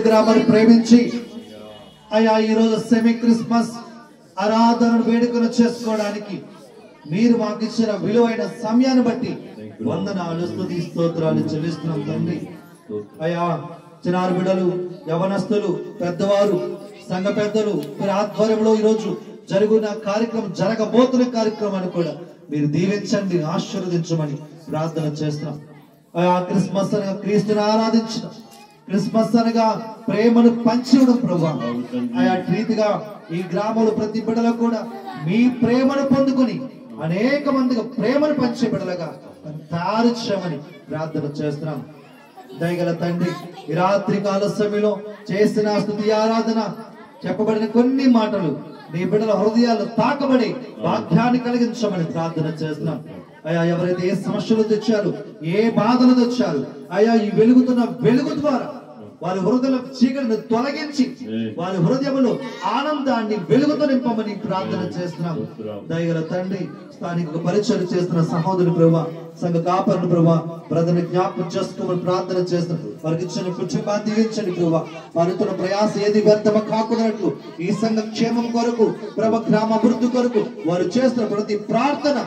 గ్రామాన్ని ప్రేమించి అయ్యా ఈరోజు సెమీ క్రిస్మస్ ఆరాధనను వేడుకలు చేసుకోవడానికి మీరు మాకు ఇచ్చిన విలువైన సమయాన్ని బట్టి వందనాలు స్తుతి స్తోత్రాలు చెల్లిస్తున్నాం తండ్రి. అయ్యా చిన్నారి బిడ్డలు, యవనస్తులు, పెద్దవారు, సంఘ పెద్దలు మీరు ఆధ్వర్యంలో ఈరోజు జరుగుతున్న కార్యక్రమం, జరగబోతున్న కార్యక్రమాన్ని కూడా మీరు దీవించండి, ఆశీర్వదించమని ప్రార్థన చేస్తున్నాం. అయ్యా క్రిస్మస్ అనగా క్రీస్తుని ఆరాధించిన, క్రిస్మస్ అనగా ప్రేమను పంచివ్వడం ప్రభా. ఆయా రీతిగా ఈ గ్రామంలో ప్రతి బిడ్డలో కూడా మీ ప్రేమను పొందుకొని అనేక మందిగా ప్రేమను పంచే బిడ్డలుగా తయారు చేయమని ప్రార్థన చేస్తున్నాం. దయగల తండ్రి, ఈ రాత్రి కాల సమయంలో చేసిన స్తుతి ఆరాధన చెప్పబడిన కొన్ని మాటలు నీ బిడ్డల హృదయాలు తాకబడి భాగ్యాన్ని కలిగించమని ప్రార్థన చేస్తున్నాం. అయ్యా ఎవరైతే ఏ సమస్యలు తెచ్చారు, ఏ బాధలు తెచ్చారు, అయ్యా ఈ వెలుగుతున్న వెలుగు ద్వారా వారి హృదయ చీకటిని తొలగించి వారి హృదయంలో ఆనందాన్ని వెలుగుతో నింపమని ప్రార్థన చేస్తున్నాం. దయగల తండ్రి, స్థానిక పరిచయం చేస్తున్న సహోదరు ప్రభా, సంఘ కాపరులు ప్రభా, బ్రదర్ని జ్ఞాపకం చేసుకోమని ప్రార్థన చేస్తున్నాం. వారికి ఇచ్చిన కుటుంబాన్ని దీవించండి ప్రభా. వారితో ప్రయాస ఏది వ్యర్థమ కాకున్నట్లు ఈ సంఘ క్షేమం కొరకు ప్రభ, గ్రామ అభివృద్ధి కొరకు వారు చేస్తున్న ప్రతి ప్రార్థన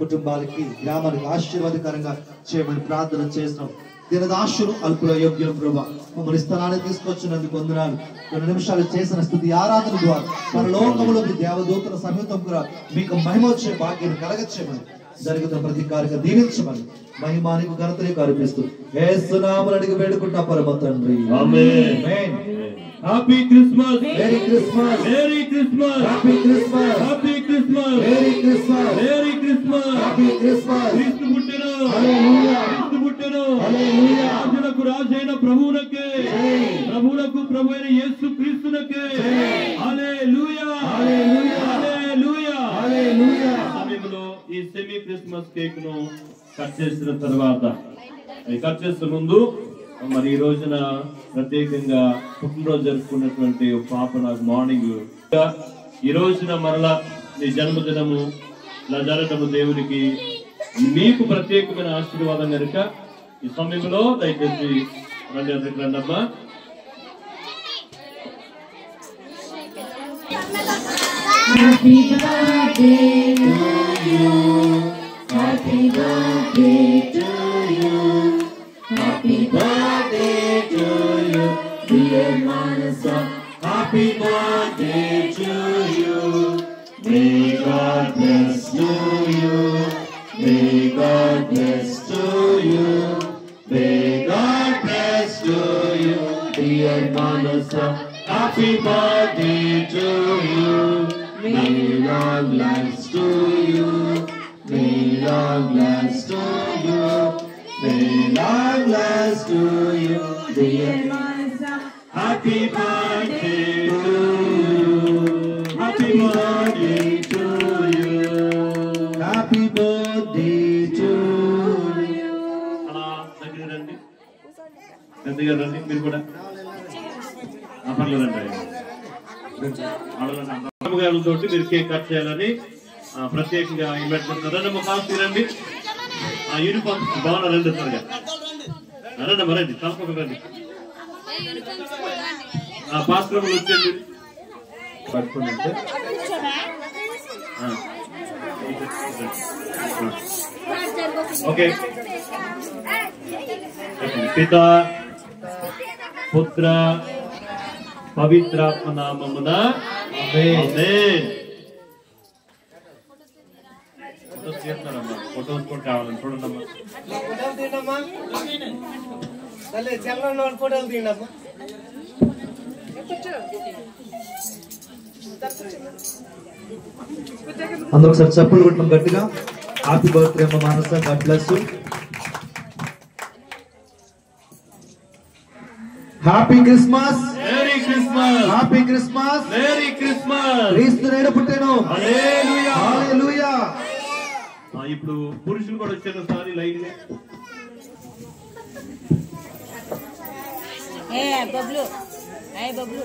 కుటుంబాలకి, గ్రామానికి ఆశీర్వాదకరంగా చేయమని ప్రార్థన చేస్తున్నాం. దినదాశులు అల్పుల యోగ్యులు ప్రభా, మమ్మల్ని స్థలాన్ని తీసుకొచ్చినందుకు వందనాలు. 2 నిమిషాలు చేసిన స్తుతి ఆరాధన ద్వారా మన లోకములో మీ దేవదూతల సమేతం కూడా మీకు మహిమ వచ్చే భాగ్యాన్ని కలగచ్చేయమని, జరుగుతున్న ప్రతి కార్యక్రమం దీవించమని, మహిమానికి ఘనతని కల్పిస్తూ యేసు నామమున అడిగి వేడుకుంటా పరమ తండ్రి, amen. Amen. Happy Christmas, merry Christmas, merry Christmas, happy Christmas, happy Christmas, merry Christmas, merry Christmas, happy Christmas. క్రీస్తు పుట్టెను, హల్లెలూయా, క్రీస్తు పుట్టెను, హల్లెలూయా. రాజులకు రాజైన ప్రభువునకే, ప్రభువులకు ప్రభువైన యేసు క్రీస్తునకే హల్లెలూయా, హల్లెలూయా, హల్లెలూయా, హల్లెలూయా. సమయంలో ఈ సెమీ క్రిస్మస్ కేక్ ను కట్ చేసిన తర్వాత, కట్ చేసే ముందు మరి ఈ రోజున ప్రత్యేకంగా పుట్టినరోజు జరుపుకున్నటువంటి ఒక పాప నాకు మార్నింగ్ ఈ రోజున మరలా నీ జన్మదినము ఇలా జరగటము దేవునికి మీకు ప్రత్యేకమైన ఆశీర్వాదం కనుక ఈ సమయంలో దయచేసి రండి, అందరికి రండమ్మా. Happy birthday to you. Happy birthday to you. Happy birthday to you, dear Manasa. Happy birthday to you. May God bless to you. May God bless to you. May God bless to you, dear Manasa. Happy birthday to you. May long life to you. May long life to you. May long life to you, dear Manasa. Happy birthday to you. Happy birthday to you. Happy birthday to you. అలా దగ్గర రండి, పెద్దగా రండి, మీరు కూడా తోటి మీరు cake cut చేయాలని ప్రత్యేకంగా ఇన్వైట్ చేస్తున్నారు. కాల్సి రండి, యూనిఫామ్ బాగున్నా రండి, త్వరగా రండి, మరండి, తప్పకుండా రండి. పాస్ట్రములు వచ్చేది పట్టుకుని ఓకే. పితా పుత్ర పవిత్రాత్మ నామమున ఆమేన్. ఫోటోస్ చేస్తున్నారమ్మా, ఫోటోస్ కూడా కావాలని చూడండమ్మా. అందరూ ఒకసారి చప్పులు కొట్టడం గట్టిగా. హ్యాపీ బర్త్డే అమ్మ Manasa, God bless you. Happy Christmas, merry Christmas, happy Christmas, merry Christmas. క్రీస్తు నేడు పుట్టెను, హల్లెలూయా, హల్లెలూయా. ఇప్పుడు పురుషులు కూడా వచ్చారు, సారీ లైట్ గా. బబ్లు, బబ్లు,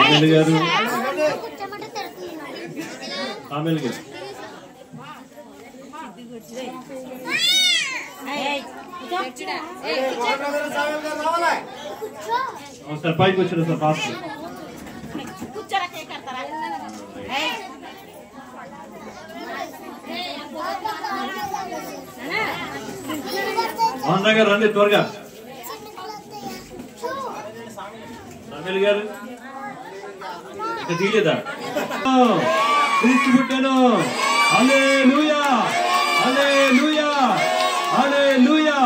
ఆమెల్ గారు, ఆమెల్ గారు సార్ పైకి వచ్చారు సార్ ఫాస్ట్. మోహన్ గారు రండి త్వరగా. రమేల్ గారు ఇక్కడ తీయలేదా? క్రీస్తు పుట్టాను. హల్లెలూయా హల్లెలూయా హల్లెలూయా.